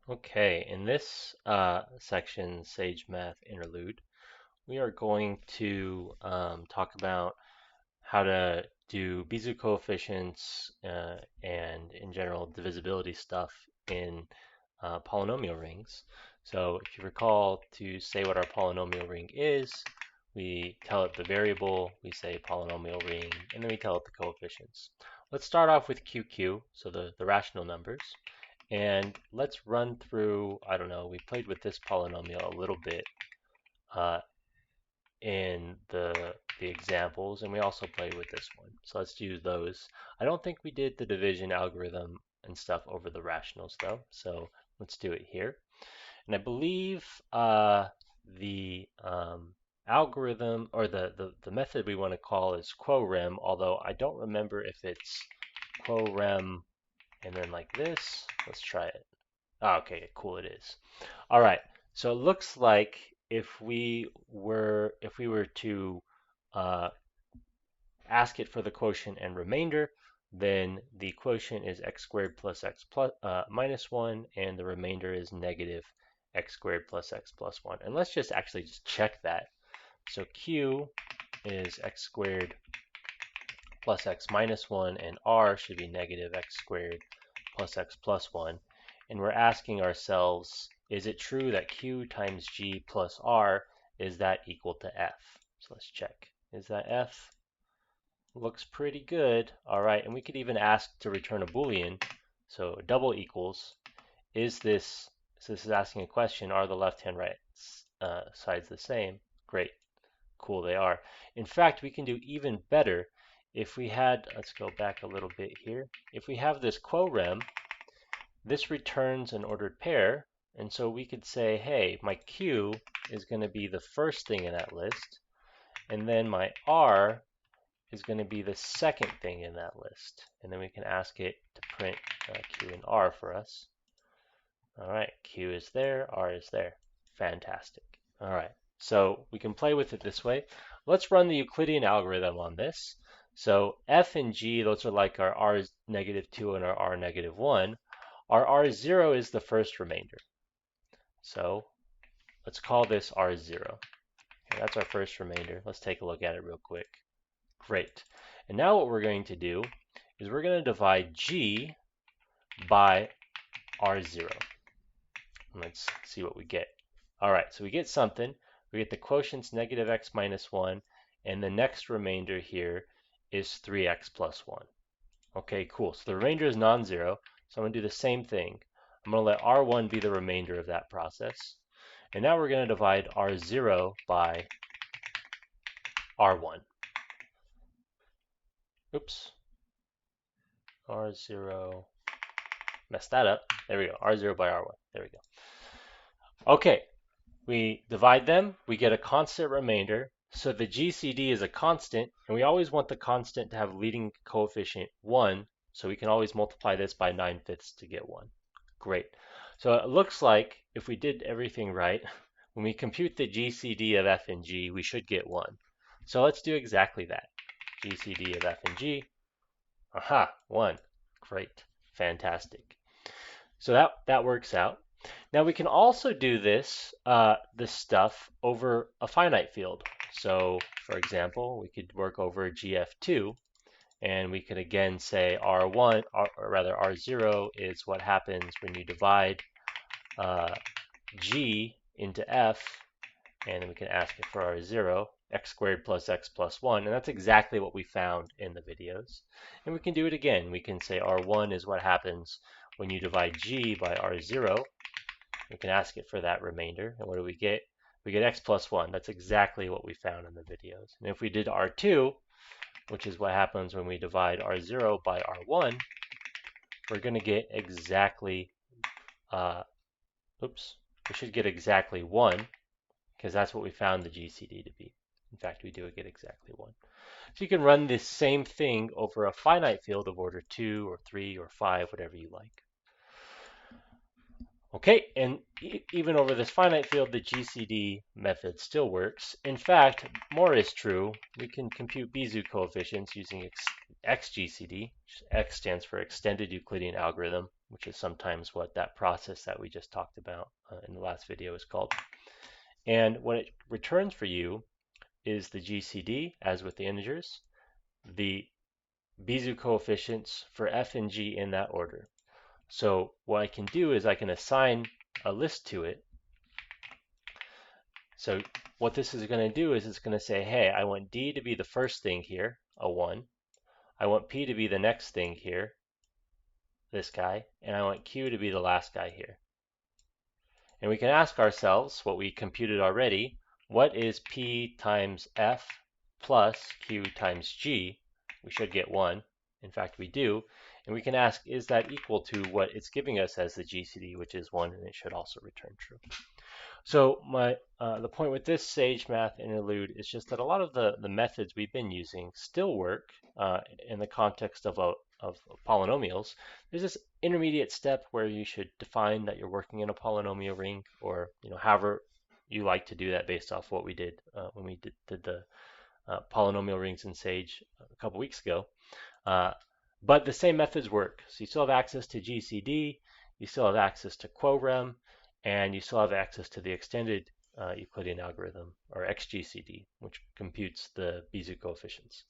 Okay, in this section, SageMath Interlude, we are going to talk about how to do Bezier coefficients and, in general, divisibility stuff in polynomial rings. So, if you recall, to say what our polynomial ring is, we tell it the variable, we say polynomial ring, and then we tell it the coefficients. Let's start off with QQ, so the rational numbers. And let's run through, I don't know, we played with this polynomial a little bit uh, in the examples, and we also played with this one. So let's do those. I don't think we did the division algorithm and stuff over the rationals though, so let's do it here. And I believe the algorithm or the method we want to call is quo-rem, although I don't remember if it's quo-rem and then like this. Let's try it. Oh, okay, cool, it is. All right, so it looks like if we were to uh, ask it for the quotient and remainder, then the quotient is x squared plus x minus 1, and the remainder is negative x squared plus x plus 1. And let's just actually just check that. So q is x squared plus x minus 1, and r should be negative x squared plus x plus 1. And we're asking ourselves, is it true that q times g plus r, is that equal to f? So let's check. Is that f? Looks pretty good. All right, and we could even ask to return a Boolean. So double equals, is this, so this is asking a question, are the left-hand right sides the same? Great, cool, they are. In fact, we can do even better if we had, let's go back a little bit here. If we have this quo-rem, this returns an ordered pair, and so we could say, hey, my q is going to be the first thing in that list, and then my r is going to be the second thing in that list. And then we can ask it to print q and r for us. All right, q is there, r is there. Fantastic. All right, so we can play with it this way. Let's run the Euclidean algorithm on this. So f and g, those are like our r is negative 2 and our r negative 1. Our r0 is the first remainder. So let's call this r0. Okay, that's our first remainder. Let's take a look at it real quick. Great. And now what we're going to do is we're going to divide g by r0. And let's see what we get. All right, so we get something. We get the quotients negative x minus 1, and the next remainder here is 3x plus 1. Okay, cool. So the remainder is non-zero, so I'm going to do the same thing. I'm going to let r1 be the remainder of that process. And now we're going to divide r0 by r1. Oops. R0, messed that up. There we go, R0 by R1. There we go. Okay, we divide them, we get a constant remainder. So the GCD is a constant, and we always want the constant to have leading coefficient 1, so we can always multiply this by 9/5 to get 1. Great. So it looks like if we did everything right, when we compute the GCD of f and g, we should get 1. So let's do exactly that. GCD of f and g. Aha, 1. Great. Fantastic. So that works out. Now we can also do this stuff over a finite field. So for example, we could work over GF2, and we could again say R1, or rather R0 is what happens when you divide G into F, and then we can ask it for R0, x squared plus x plus 1, and that's exactly what we found in the videos. And we can do it again. We can say R1 is what happens when you divide G by R0. We can ask it for that remainder, and what do we get? We get x plus 1. That's exactly what we found in the videos. And if we did R2, which is what happens when we divide R0 by R1, we're going to get exactly, we should get exactly 1, because that's what we found the GCD to be. In fact, we do get exactly 1. So you can run this same thing over a finite field of order 2 or 3 or 5, whatever you like. Okay, and even over this finite field, the GCD method still works. In fact, more is true. We can compute Bezier coefficients using XGCD. X stands for Extended Euclidean Algorithm. which is sometimes what that process that we just talked about in the last video is called. And what it returns for you is the GCD, as with the integers, the Bezier coefficients for f and g in that order. So what I can do is I can assign a list to it. So what this is going to do is it's going to say, hey, I want D to be the first thing here, a 1. I want P to be the next thing here, this guy, and I want Q to be the last guy here. And we can ask ourselves what we computed already, what is P times F plus Q times G? We should get 1. In fact, we do. And we can ask, is that equal to what it's giving us as the GCD, which is 1, and it should also return true. So the point with this SageMath interlude is just that a lot of the methods we've been using still work in the context of polynomials. There's this intermediate step where you should define that you're working in a polynomial ring, or however you like to do that based off what we did when we did the polynomial rings in Sage a couple weeks ago. But the same methods work. So you still have access to GCD, you still have access to QuoRem, and you still have access to the extended Euclidean algorithm, or XGCD, which computes the Bezier coefficients.